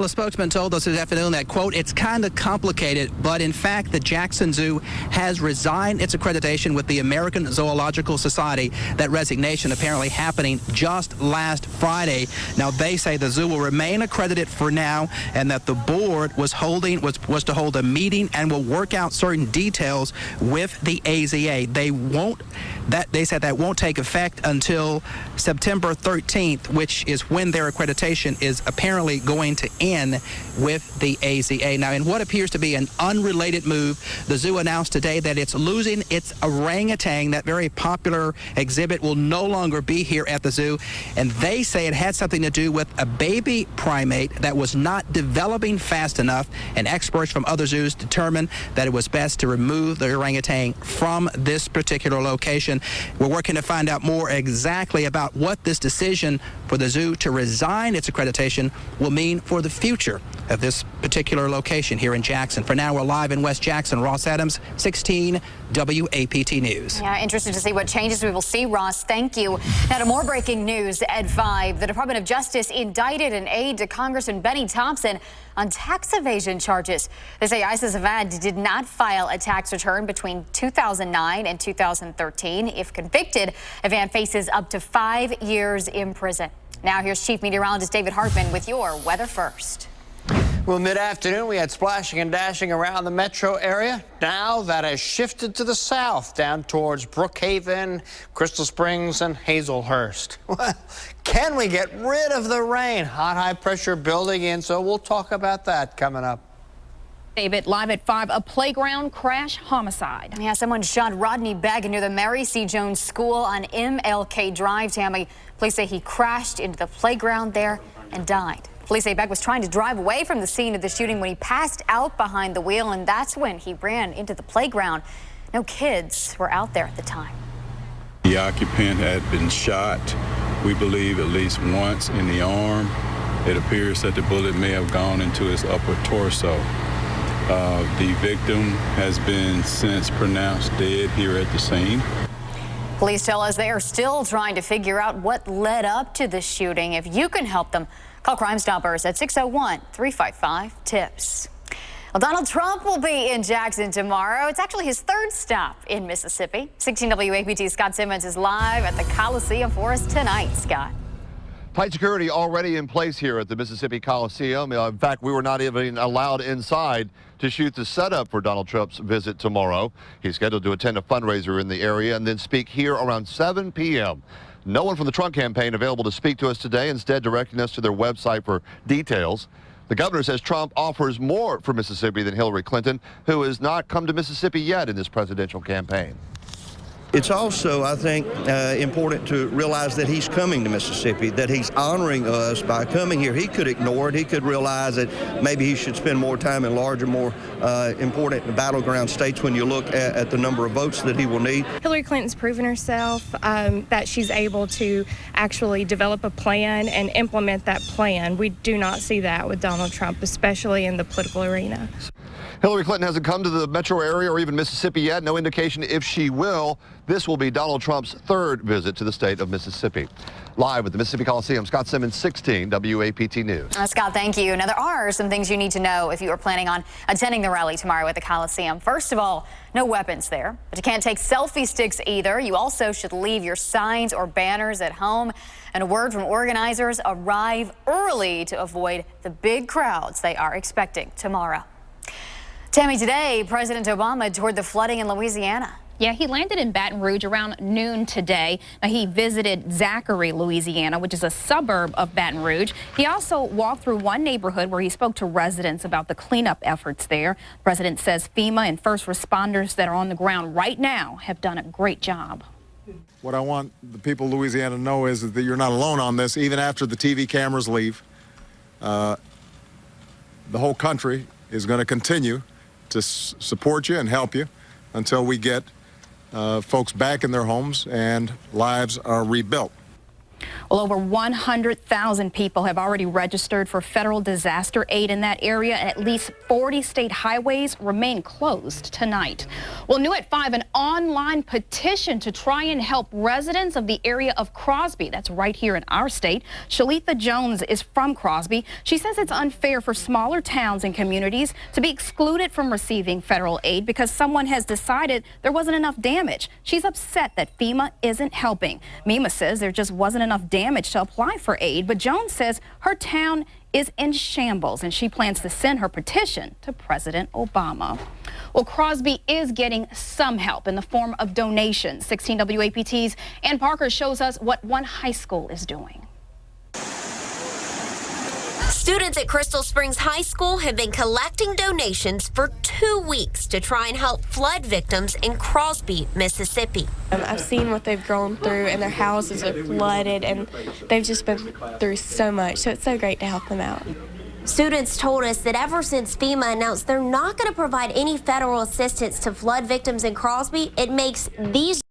Well, a spokesman told us this afternoon that, quote, it's kind of complicated, but in fact, the Jackson Zoo has resigned its accreditation with the American Zoological Society. That resignation apparently happening just last Friday. Now, they say the zoo will remain accredited for now and that the board was to hold a meeting and will work out certain details with the AZA. They said that won't take effect until September 13th, which is when their accreditation is apparently going to end with the AZA. Now, in what appears to be an unrelated move, the zoo announced today that it's losing its orangutan. That very popular exhibit will no longer be here at the zoo, and they say it had something to do with a baby primate that was not developing fast enough, and experts from other zoos determined that it was best to remove the orangutan from this particular location. We're working to find out more exactly about what this decision for the zoo to resign its accreditation will mean for the future of this particular location here in Jackson. For now, we're live in West Jackson. Ross Adams, 16 WAPT News. Yeah, interested to see what changes we will see, Ross. Thank you. Now to more breaking news at 5. The Department of Justice indicted an aide to Congressman Benny Thompson on tax evasion charges. They say Isis Avad did not file a tax return between 2009 and 2013. If convicted, Avad faces up to 5 years in prison. Now here's Chief Meteorologist David Hartman with your weather first. Well, mid-afternoon, we had splashing and dashing around the metro area. Now that has shifted to the south, down towards Brookhaven, Crystal Springs, and Hazelhurst. Well, can we get rid of the rain? Hot high pressure building in, so we'll talk about that coming up. David, live at 5, a playground crash homicide. Yeah, someone shot Rodney Begg near the Mary C. Jones School on MLK Drive, Tammy. Police say he crashed into the playground there and died. Police say Begg was trying to drive away from the scene of the shooting when he passed out behind the wheel, and that's when he ran into the playground. No kids were out there at the time. The occupant had been shot, we believe, at least once in the arm. It appears that the bullet may have gone into his upper torso. The victim has been since pronounced dead here at the scene. Police tell us they are still trying to figure out what led up to the shooting. If you can help them, call Crime Stoppers at 601-355-TIPS. Well, Donald Trump will be in Jackson tomorrow. It's actually his third stop in Mississippi. 16 WAPT's Scott Simmons is live at the Coliseum for us tonight. Scott. Tight security already in place here at the Mississippi Coliseum. In fact, we were not even allowed inside to shoot the setup for Donald Trump's visit tomorrow. He's scheduled to attend a fundraiser in the area and then speak here around 7 p.m. No one from the Trump campaign available to speak to us today, instead directing us to their website for details. The governor says Trump offers more for Mississippi than Hillary Clinton, who has not come to Mississippi yet in this presidential campaign. It's also, I think, important to realize that he's coming to Mississippi, that he's honoring us by coming here. He could ignore it. He could realize that maybe he should spend more time in larger, more important battleground states when you look at the number of votes that he will need. Hillary Clinton's proven herself that she's able to actually develop a plan and implement that plan. We do not see that with Donald Trump, especially in the political arena. Hillary Clinton hasn't come to the metro area or even Mississippi yet. No indication if she will. This will be Donald Trump's third visit to the state of Mississippi. Live at the Mississippi Coliseum, Scott Simmons, 16 WAPT News. Scott, thank you. Now, there are some things you need to know if you are planning on attending the rally tomorrow at the Coliseum. First of all, no weapons there, but you can't take selfie sticks either. You also should leave your signs or banners at home. And a word from organizers, arrive early to avoid the big crowds they are expecting tomorrow. Tammy, today, President Obama toured the flooding in Louisiana. Yeah, he landed in Baton Rouge around noon today. Now, he visited Zachary, Louisiana, which is a suburb of Baton Rouge. He also walked through one neighborhood where he spoke to residents about the cleanup efforts there. The president says FEMA and first responders that are on the ground right now have done a great job. What I want the people of Louisiana to know is that you're not alone on this, even after the TV cameras leave. The whole country is going to continue to support you and help you until we get folks back in their homes and lives are rebuilt. Well, Well, over 100,000 people have already registered for federal disaster aid in that area, and at least 40 state highways remain closed tonight. Well, new at 5, an online petition to try and help residents of the area of Crosby. That's right here in our state. Shalitha Jones is from Crosby. She says it's unfair for smaller towns and communities to be excluded from receiving federal aid because someone has decided there wasn't enough damage. She's upset that FEMA isn't helping. Mima says there just wasn't enough damage to apply for aid, but Jones says her town is in shambles and she plans to send her petition to President Obama. Well, Crosby is getting some help in the form of donations. 16 WAPT's Ann Parker shows us what one high school is doing. Students at Crystal Springs High School have been collecting donations for 2 weeks to try and help flood victims in Crosby, Mississippi. I've seen what they've gone through, and their houses are flooded, and they've just been through so much, so it's so great to help them out. Students told us that ever since FEMA announced they're not going to provide any federal assistance to flood victims in Crosby, it makes these